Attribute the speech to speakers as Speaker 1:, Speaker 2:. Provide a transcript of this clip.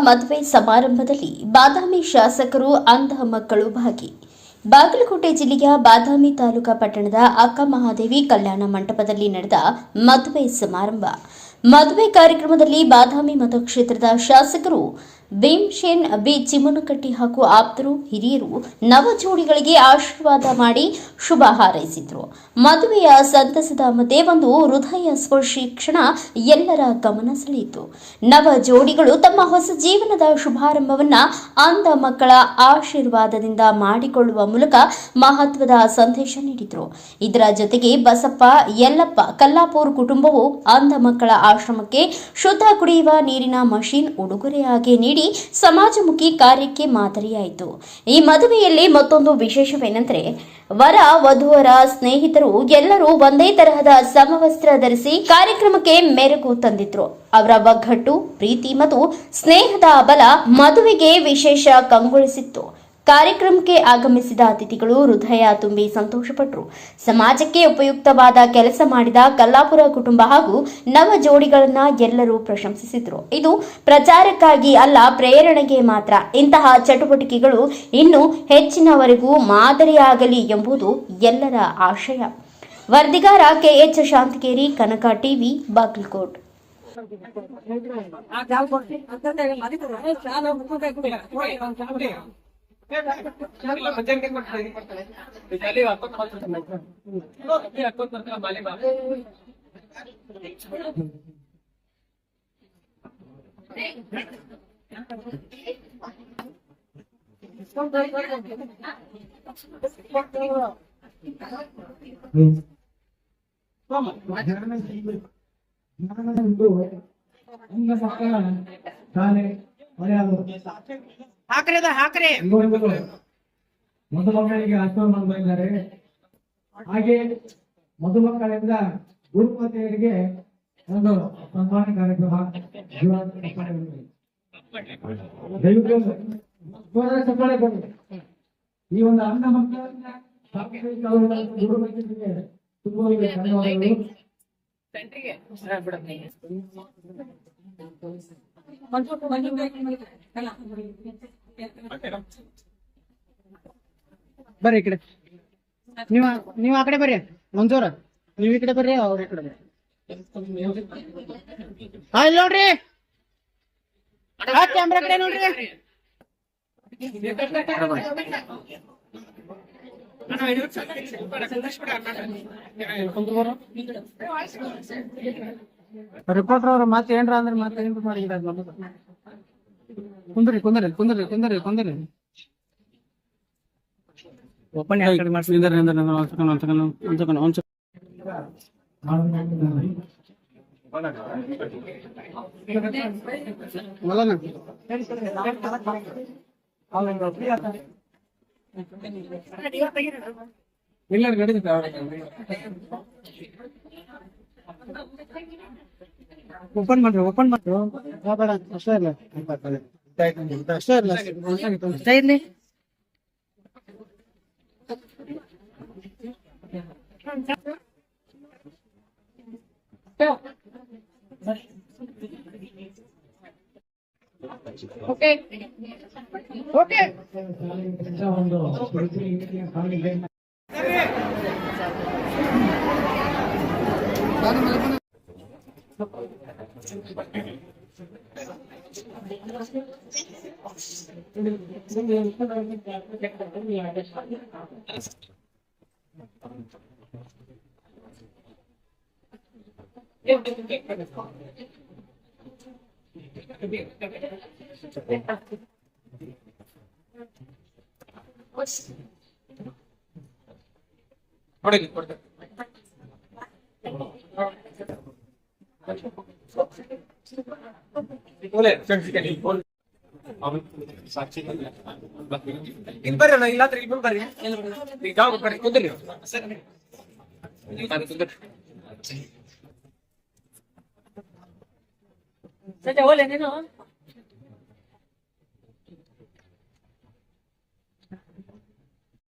Speaker 1: ಮದುವೆ ಸಮಾರಂಭದಲ್ಲಿ ಬಾದಾಮಿ ಶಾಸಕರು ಅಂಧ ಮಕ್ಕಳು ಭಾಗಿ. ಬಾಗಲಕೋಟೆ ಜಿಲ್ಲೆಯ ಬಾದಾಮಿ ತಾಲೂಕಾ ಪಟ್ಟಣದ ಅಕ್ಕ ಮಹಾದೇವಿ ಕಲ್ಯಾಣ ಮಂಟಪದಲ್ಲಿ ನಡೆದ ಮದುವೆ ಸಮಾರಂಭ. ಮದುವೆ ಕಾರ್ಯಕ್ರಮದಲ್ಲಿ ಬಾದಾಮಿ ಮತಕ್ಷೇತ್ರದ ಶಾಸಕರು ಭೀಮಸೇನ್ ಬಿ ಚಿಮ್ಮನಕಟ್ಟಿ ಹಾಗೂ ಆಪ್ತರು ಹಿರಿಯರು ನವ ಜೋಡಿಗಳಿಗೆ ಆಶೀರ್ವಾದ ಮಾಡಿ ಶುಭ ಹಾರೈಸಿದರು. ಮದುವೆಯ ಸಂತಸದ ಮಧ್ಯೆ ಒಂದು ಹೃದಯ ಸ್ಪರ್ಶಿ ಕ್ಷಣ ಎಲ್ಲರ ಗಮನ ಸೆಳೆಯಿತು. ನವ ಜೋಡಿಗಳು ತಮ್ಮ ಹೊಸ ಜೀವನದ ಶುಭಾರಂಭವನ್ನ ಅಂಧ ಮಕ್ಕಳ ಆಶೀರ್ವಾದದಿಂದ ಮಾಡಿಕೊಳ್ಳುವ ಮೂಲಕ ಮಹತ್ವದ ಸಂದೇಶ ನೀಡಿದರು. ಇದರ ಜೊತೆಗೆ ಬಸಪ್ಪ ಯಲ್ಲಪ್ಪ ಕಲ್ಲಾಪುರ್ ಕುಟುಂಬವು ಅಂಧ ಮಕ್ಕಳ ಆಶ್ರಮಕ್ಕೆ ಶುದ್ಧ ಕುಡಿಯುವ ನೀರಿನ ಮಷೀನ್ ಉಡುಗೊರೆಯಾಗಿ ನೀಡಿ ಸಮಾಜಮುಖಿ ಕಾರ್ಯಕ್ಕೆ ಮಾದರಿಯಾಯಿತು. ಈ ಮದುವೆಯಲ್ಲಿ ಮತ್ತೊಂದು ವಿಶೇಷವೇನೆಂದರೆ ವರ ವಧುವರ ಸ್ನೇಹಿತರು ಎಲ್ಲರೂ ಒಂದೇ ತರಹದ ಸಮವಸ್ತ್ರ ಧರಿಸಿ ಕಾರ್ಯಕ್ರಮಕ್ಕೆ ಮೆರುಗು ತಂದಿದ್ರು. ಅವರ ಒಗ್ಗಟ್ಟು, ಪ್ರೀತಿ ಮತ್ತು ಸ್ನೇಹದ ಬಲ ಮದುವೆಗೆ ವಿಶೇಷ ಕಂಗೊಳಿಸಿತ್ತು. ಕಾರ್ಯಕ್ರಮಕ್ಕೆ ಆಗಮಿಸಿದ ಅತಿಥಿಗಳು ಹೃದಯ ತುಂಬಿ ಸಂತೋಷಪಟ್ಟರು. ಸಮಾಜಕ್ಕೆ ಉಪಯುಕ್ತವಾದ ಕೆಲಸ ಮಾಡಿದ ಕಲ್ಲಾಪುರ ಕುಟುಂಬ ಹಾಗೂ ನವ ಜೋಡಿಗಳನ್ನ ಎಲ್ಲರೂ ಪ್ರಶಂಸಿಸಿದರು. ಇದು ಪ್ರಚಾರಕ್ಕಾಗಿ ಅಲ್ಲ, ಪ್ರೇರಣೆಗೆ ಮಾತ್ರ. ಇಂತಹ ಚಟುವಟಿಕೆಗಳು ಇನ್ನೂ ಹೆಚ್ಚಿನವರೆಗೂ ಮಾದರಿಯಾಗಲಿ ಎಂಬುದು ಎಲ್ಲರ ಆಶಯ. ವರದಿಗಾರ ಕೆಎಚ್ ಶಾಂತಕೇರಿ, ಕನಕ ಟಿವಿ, ಬಾಗಲಕೋಟ್.
Speaker 2: ಹಾಕ್ರೆ ಮಧುಮಕ್ಕಳಿಗೆ ಆಶ್ರಮ ಮಾಡಿದ್ದಾರೆ. ಹಾಗೆ ಮಧುಮಕ್ಕಳಿಂದ ಗುರುಪತಿಯರಿಗೆ ಒಂದು ಸನ್ಮಾನ ಕಾರ್ಯಕ್ರಮ ಈ ಒಂದು ಅಂಧ ಮಕ್ಕಳನ್ನ ಗುರುಪತಿಗೆ ತುಂಬಾ ಧನ್ಯವಾದಗಳು. ಬರ್ರಿ ಈ ಕಡೆ, ನೀವು ಆ ಕಡೆ ಬರ್ರಿ. ಮಂಜೂರ ನೀವ್ ಈ ಕಡೆ ಬರ್ರಿ, ಅವ್ರ ಈ ಕಡೆ ಬರ್ರಿ. ಇಲ್ಲಿ ನೋಡ್ರಿ, ಕ್ಯಾಮ್ರಾ ಕಡೆ ನೋಡ್ರಿ. ರಿಪೋರ್ಟರ್ ಅವ್ರ ಮತ್ತೆ ಏನ್ರ ಅಂದ್ರೆ ಮತ್ತೆ ಏನ್ರ ಮಾಡಿ ಕುಂದ್ರಿ ಕುಂದ್ರಿ ಕುಂದ್ರಿ ಕುಂದ್ರಿ ಕುಂದ್ರಿ. ಓಪನ್ ಇಲ್ಲ ಗಡಿ ಓಪನ್ ಮಾಡ್ರಿ, ಓಪನ್ ಮಾಡ್ರಿ. ಬೇಡ ಅಷ್ಟೇ ಇಲ್ಲ, ಅಷ್ಟೇ ಇಲ್ಲ, ಅಷ್ಟೇ ಇರ್ಲಿ. ಓಕೆ ಓಕೆ ಇಲ್ಲಿ ಬರ್ರಿ, ಇಲ್ಲ ಇಲ್ಲಿ ಬರ್ರಿ, ಬರ್ರಿ ಕುಂದ್ರಿ. ಸದ್ಯ ಹೋಲೆ ನೀನು